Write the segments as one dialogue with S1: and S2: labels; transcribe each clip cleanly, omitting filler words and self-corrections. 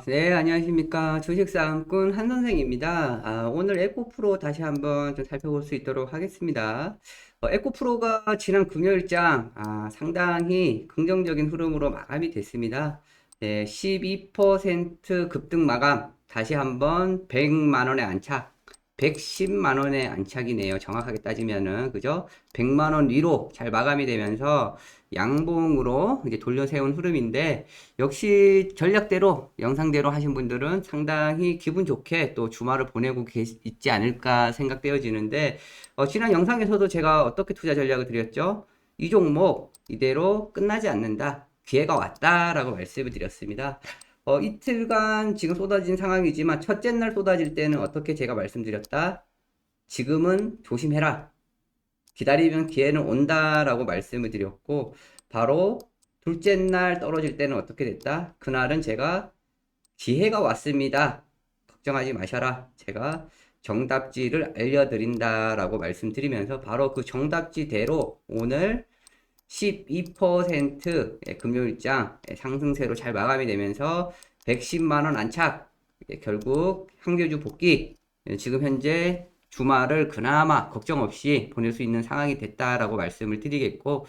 S1: 네, 안녕하십니까. 주식싸움꾼 한선생입니다. 오늘 에코프로 다시 한번 좀 살펴볼 수 있도록 하겠습니다. 에코프로가 지난 금요일장, 상당히 긍정적인 흐름으로 마감이 됐습니다. 네, 12% 급등 마감, 다시 한번 100만 원에 안착, 110만 원에 안착이네요. 정확하게 따지면은, 그죠? 100만 원 위로 잘 마감이 되면서 양봉으로 이제 돌려세운 흐름인데, 역시 전략대로 영상대로 하신 분들은 상당히 기분 좋게 또 주말을 보내고 있지 않을까 생각되어지는데 지난 영상에서도 제가 어떻게 투자 전략을 드렸죠? 이 종목 이대로 끝나지 않는다. 기회가 왔다라고 말씀을 드렸습니다. 이틀간 지금 쏟아진 상황이지만 첫째 날 쏟아질 때는 어떻게 제가 말씀드렸다? 지금은 조심해라. 기다리면 기회는 온다라고 말씀을 드렸고 바로 둘째 날 떨어질 때는 어떻게 됐다? 그날은 제가 기회가 왔습니다. 걱정하지 마셔라. 제가 정답지를 알려드린다라고 말씀드리면서 바로 그 정답지대로 오늘 12% 금요일장 상승세로 잘 마감이 되면서 110만 원 안착. 결국 한교주 복귀. 지금 현재 주말을 그나마 걱정 없이 보낼 수 있는 상황이 됐다라고 말씀을 드리겠고,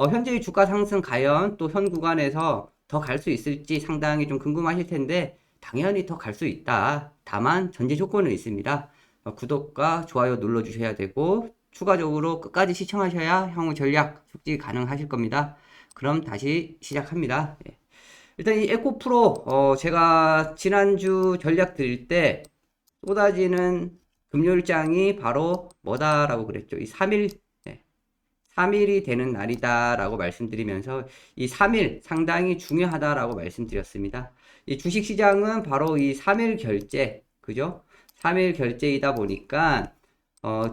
S1: 현재의 주가 상승 과연 또 현 구간에서 더 갈 수 있을지 상당히 좀 궁금하실 텐데, 당연히 더 갈 수 있다. 다만 전제 조건은 있습니다. 구독과 좋아요 눌러주셔야 되고, 추가적으로 끝까지 시청하셔야 향후 전략 숙지 가능하실 겁니다. 그럼 다시 시작합니다. 일단 이 에코프로, 제가 지난주 전략 드릴 때 쏟아지는 금요일장이 바로 뭐다라고 그랬죠. 이 3일, 3일이 되는 날이다라고 말씀드리면서 이 3일 상당히 중요하다라고 말씀드렸습니다. 이 주식시장은 바로 이 3일 결제, 그죠? 3일 결제이다 보니까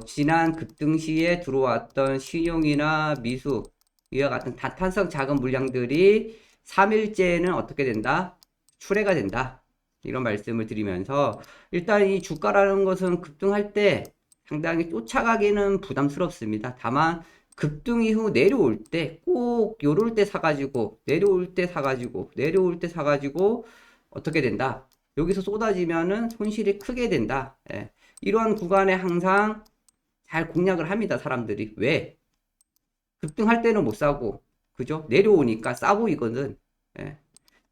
S1: 지난 급등 시에 들어왔던 신용이나 미수, 이와 같은 다탄성 자금 물량들이 3일째는 어떻게 된다? 출회가 된다. 이런 말씀을 드리면서 일단 이 주가라는 것은 급등할 때 상당히 쫓아가기는 부담스럽습니다. 다만 급등 이후 내려올 때 꼭 요럴 때 사가지고 내려올 때 사가지고 내려올 때 사가지고 어떻게 된다? 여기서 쏟아지면은 손실이 크게 된다. 이러한 구간에 항상 잘 공략을 합니다, 사람들이. 왜? 급등할 때는 못 사고, 그죠? 내려오니까 싸 보이거든. 예.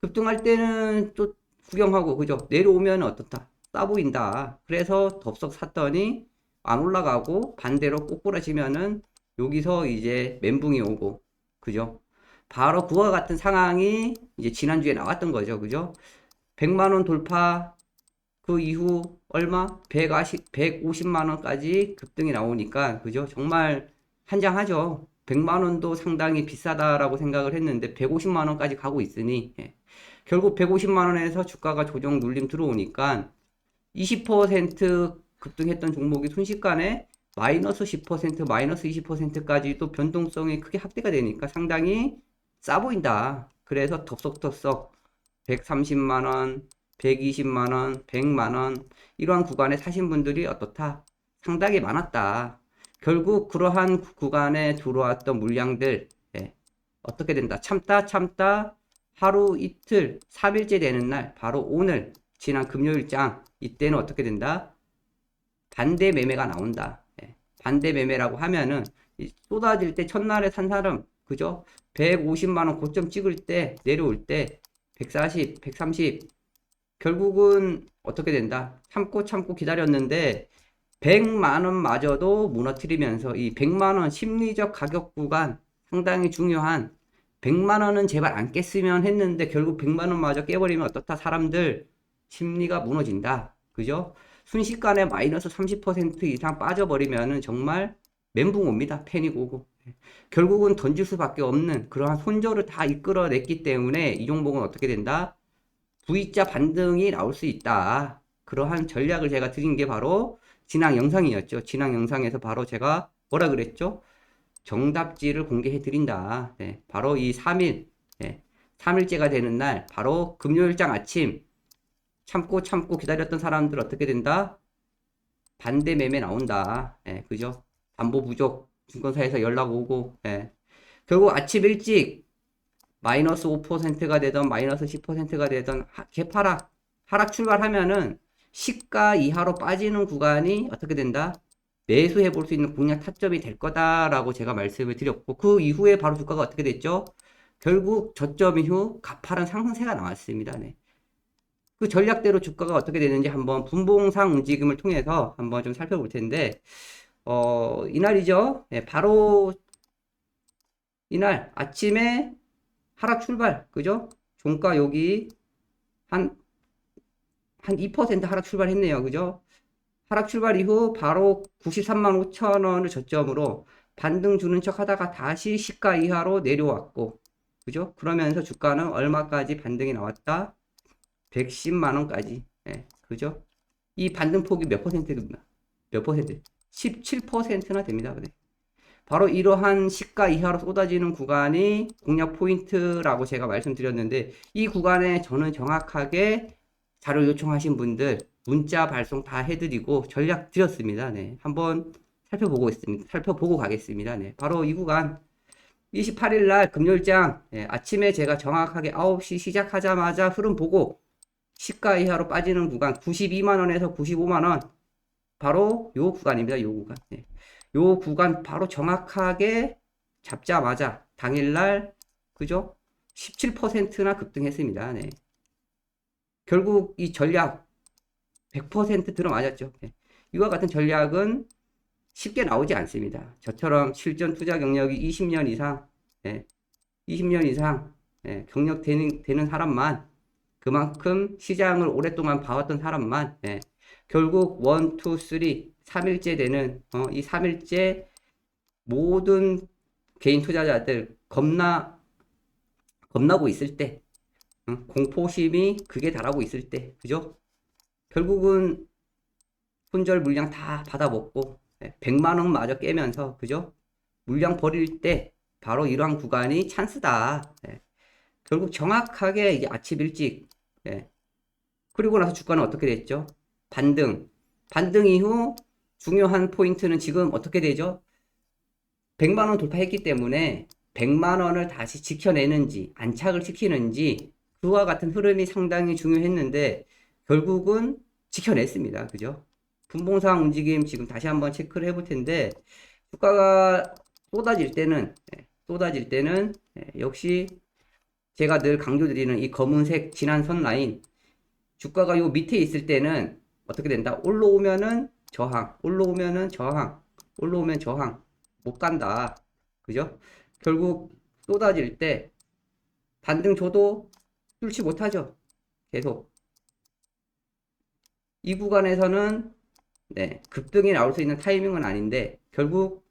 S1: 급등할 때는 또 구경하고, 그죠? 내려오면 어떻다? 싸 보인다. 그래서 덥석 샀더니 안 올라가고 반대로 꼬꾸라지면은 여기서 이제 멘붕이 오고, 그죠? 바로 그와 같은 상황이 이제 지난주에 나왔던 거죠, 그죠? 100만 원 돌파, 그 이후 얼마? 150만 원까지 급등이 나오니까 그죠? 정말 한장하죠. 100만 원도 상당히 비싸다라고 생각을 했는데 150만 원까지 가고 있으니 결국 150만 원에서 주가가 조정 눌림 들어오니까 20% 급등했던 종목이 순식간에 마이너스 10%, 마이너스 20%까지도 변동성이 크게 확대가 되니까 상당히 싸 보인다. 그래서 덥석덥석 130만 원, 120만 원, 100만 원 이러한 구간에 사신 분들이 어떻다? 상당히 많았다. 결국 그러한 구간에 들어왔던 물량들 어떻게 된다? 참다 참다 하루 이틀 3일째 되는 날 바로 오늘 지난 금요일장 이때는 어떻게 된다? 반대 매매가 나온다. 반대 매매라고 하면은 쏟아질 때 첫날에 산 사람 그죠? 150만 원 고점 찍을 때 내려올 때 140, 130 결국은 어떻게 된다? 참고 참고 기다렸는데 100만 원마저도 무너뜨리면서 이 100만 원 심리적 가격 구간 상당히 중요한 100만 원은 제발 안 깼으면 했는데 결국 100만 원마저 깨버리면 어떻다? 사람들 심리가 무너진다. 그죠? 순식간에 마이너스 30% 이상 빠져버리면은 정말 멘붕 옵니다. 패닉 오고. 결국은 던질 수밖에 없는 그러한 손절을 다 이끌어냈기 때문에 이 종목은 어떻게 된다? V자 반등이 나올 수 있다. 그러한 전략을 제가 드린 게 바로 지난 영상이었죠. 지난 영상에서 바로 제가 뭐라 그랬죠? 정답지를 공개해 드린다. 바로 이 3일, 3일째가 되는 날, 바로 금요일장 아침 참고 참고 기다렸던 사람들 어떻게 된다? 반대 매매 나온다. 그죠? 담보 부족, 증권사에서 연락 오고, 결국 아침 일찍 마이너스 5%가 되던 마이너스 10%가 되던 개파락 하락 출발하면은 시가 이하로 빠지는 구간이 어떻게 된다? 매수해 볼 수 있는 공략 타점이 될 거다라고 제가 말씀을 드렸고 그 이후에 바로 주가가 어떻게 됐죠? 결국 저점 이후 가파른 상승세가 나왔습니다. 네. 그 전략대로 주가가 어떻게 되는지 한번 분봉상 움직임을 통해서 한번 좀 살펴볼 텐데 이날이죠. 네, 바로 이날 아침에 하락 출발, 그죠? 종가 여기 한 2% 하락 출발했네요. 그죠? 하락 출발 이후 바로 93만 5천 원을 저점으로 반등 주는 척 하다가 다시 시가 이하로 내려왔고, 그죠? 그러면서 주가는 얼마까지 반등이 나왔다? 110만 원까지. 예, 그죠? 이 반등폭이 몇 퍼센트입니까? 몇 퍼센트? 17%나 됩니다. 네. 바로 이러한 시가 이하로 쏟아지는 구간이 공략 포인트라고 제가 말씀드렸는데 이 구간에 저는 정확하게 자료 요청하신 분들 문자 발송 다 해드리고 전략 드렸습니다. 네. 한번 살펴보고 가겠습니다. 네. 바로 이 구간 28일 날 금요일장 아침에 제가 정확하게 9시 시작하자마자 흐름 보고 시가 이하로 빠지는 구간 92만 원에서 95만 원 바로 요 구간입니다. 요 구간. 네. 요 구간 바로 정확하게 잡자마자 당일날 그죠? 17%나 급등했습니다. 네. 결국 이 전략 100% 들어맞았죠. 네. 이와 같은 전략은 쉽게 나오지 않습니다. 저처럼 실전 투자 경력이 20년 이상, 20년 이상 경력 되는 사람만 그만큼 시장을 오랫동안 봐왔던 사람만 결국 1, 2, 3, 3일째 되는 이 3일째 모든 개인 투자자들 겁나고 있을 때 공포심이 극에 달하고 있을 때 그죠? 결국은 손절 물량 다 받아먹고 100만 원 마저 깨면서 그죠? 물량 버릴 때 바로 이러한 구간이 찬스다. 결국 정확하게 이게 아침 일찍 그리고 나서 주가는 어떻게 됐죠? 반등 이후 중요한 포인트는 지금 어떻게 되죠? 100만 원 돌파했기 때문에 100만 원을 다시 지켜내는지 안착을 시키는지 그와 같은 흐름이 상당히 중요했는데 결국은 지켜냈습니다. 그죠? 분봉상 움직임 지금 다시 한번 체크를 해볼 텐데 주가가 쏟아질 때는 역시 제가 늘 강조드리는 이 검은색 진한 선 라인 주가가 요 밑에 있을 때는 어떻게 된다? 올라오면은 저항, 올라오면은 저항, 올라오면 저항 못 간다. 그죠? 결국 쏟아질 때 반등 줘도 뚫지 못하죠. 계속 이 구간에서는 급등이 나올 수 있는 타이밍은 아닌데 결국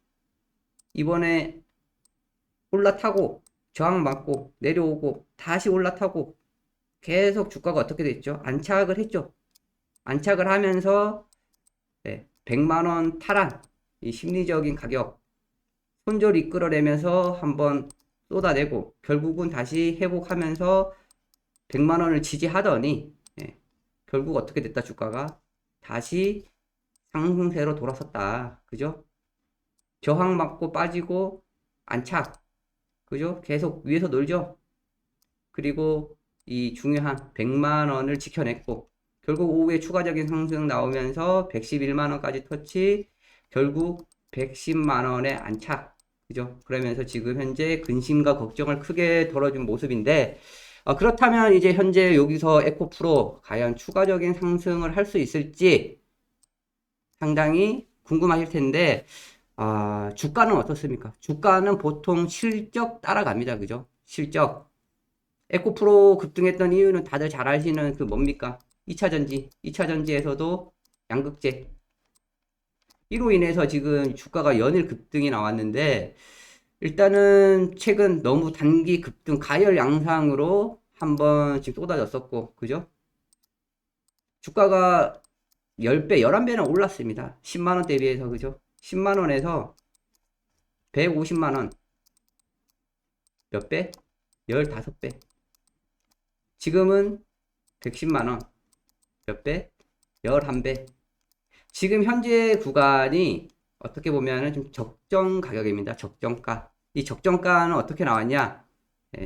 S1: 이번에 올라타고 저항 맞고 내려오고 다시 올라타고 계속 주가가 어떻게 됐죠? 안착을 했죠. 안착을 하면서 100만원 탈환 이 심리적인 가격 손절 이끌어내면서 한번 쏟아내고 결국은 다시 회복하면서 100만원을 지지하더니 결국 어떻게 됐다 주가가 다시 상승세로 돌아섰다. 그죠? 저항 맞고 빠지고 안착. 그죠? 계속 위에서 놀죠? 그리고 이 중요한 100만원을 지켜냈고 결국 오후에 추가적인 상승 나오면서 111만원까지 터치 결국 110만원에 안착. 그죠? 그러면서 지금 현재 근심과 걱정을 크게 덜어준 모습인데 그렇다면 이제 현재 여기서 에코프로 과연 추가적인 상승을 할 수 있을지 상당히 궁금하실 텐데 주가는 어떻습니까? 주가는 보통 실적 따라갑니다. 그죠? 실적. 에코프로 급등했던 이유는 다들 잘 아시는 그 뭡니까? 2차전지. 2차전지에서도 양극재. 이로 인해서 지금 주가가 연일 급등이 나왔는데 일단은 최근 너무 단기 급등 가열 양상으로 한번 지금 쏟아졌었고 그죠? 주가가 10배, 11배나 올랐습니다. 10만원 대비해서 그죠? 10만원에서 150만원 몇 배? 15배. 지금은 110만원 몇 배? 11배. 지금 현재 구간이 어떻게 보면은 좀 적정 가격입니다. 적정가. 이 적정가는 어떻게 나왔냐?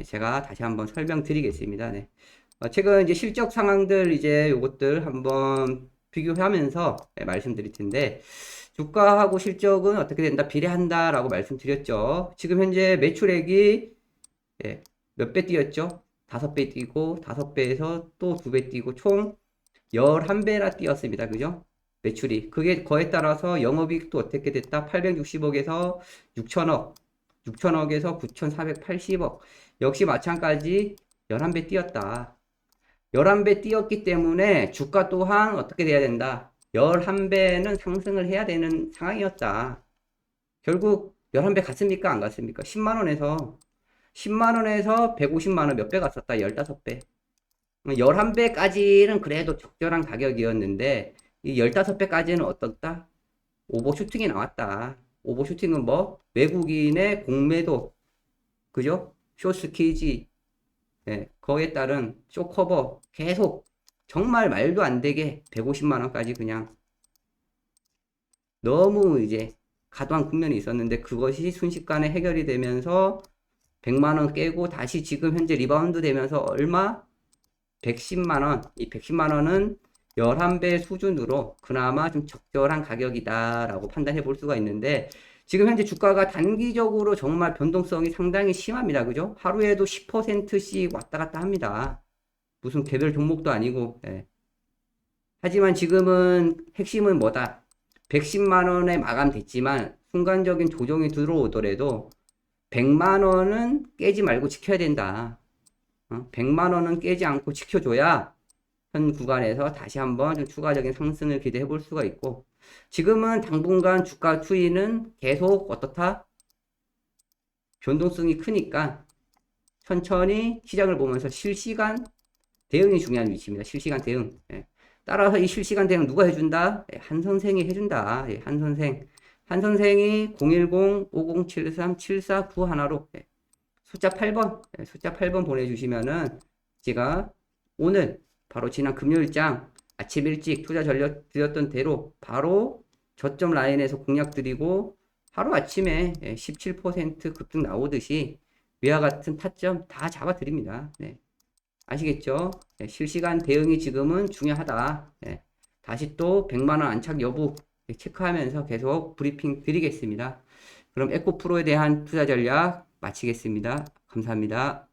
S1: 제가 다시 한번 설명드리겠습니다. 네. 최근 이제 실적 상황들 이제 요것들 한번 비교하면서 말씀드릴 텐데 주가하고 실적은 어떻게 된다 비례한다라고 말씀드렸죠. 지금 현재 매출액이 몇 배 뛰었죠? 5배 뛰고 5배에서 또 2배 뛰고 총 11배나 뛰었습니다. 그죠? 매출이. 그게 거에 따라서 영업이익도 어떻게 됐다? 860억에서 6천억, 6천억에서 9,480억. 역시 마찬가지 11배 뛰었다. 11배 뛰었기 때문에 주가 또한 어떻게 돼야 된다? 11배는 상승을 해야 되는 상황이었다. 결국 11배 갔습니까? 안 갔습니까? 10만원에서 150만원 몇 배 갔었다? 15배. 11배까지는 그래도 적절한 가격이었는데 이 15배까지는 어떻다? 오버슈팅이 나왔다. 오버슈팅은 뭐? 외국인의 공매도, 그죠? 쇼스키지, 거기에 따른 쇼커버 계속 정말 말도 안 되게 150만원까지 그냥 너무 이제 과도한 국면이 있었는데 그것이 순식간에 해결이 되면서 100만원 깨고 다시 지금 현재 리바운드 되면서 얼마? 110만원. 이 110만원은 11배 수준으로 그나마 좀 적절한 가격이다라고 판단해 볼 수가 있는데 지금 현재 주가가 단기적으로 정말 변동성이 상당히 심합니다. 그죠? 하루에도 10%씩 왔다 갔다 합니다. 무슨 개별 종목도 아니고. 하지만 지금은 핵심은 뭐다? 110만원에 마감됐지만 순간적인 조정이 들어오더라도 100만원은 깨지 말고 지켜야 된다. 100만원은 깨지 않고 지켜줘야 현 구간에서 다시 한번 좀 추가적인 상승을 기대해 볼 수가 있고 지금은 당분간 주가 추이는 계속 어떻다? 변동성이 크니까 천천히 시장을 보면서 실시간 대응이 중요한 위치입니다. 실시간 대응. 따라서 이 실시간 대응 누가 해준다? 한 선생이 해준다. 한 선생. 한 선생이 010-5073-7491로 숫자 8번, 숫자 8번 보내주시면은 제가 오늘 바로 지난 금요일장 아침 일찍 투자 전략 드렸던 대로 바로 저점 라인에서 공략 드리고 하루 아침에 17% 급등 나오듯이 위와 같은 타점 다 잡아 드립니다. 아시겠죠? 실시간 대응이 지금은 중요하다. 다시 또 100만원 안착 여부 체크하면서 계속 브리핑 드리겠습니다. 그럼 에코프로에 대한 투자 전략 마치겠습니다. 감사합니다.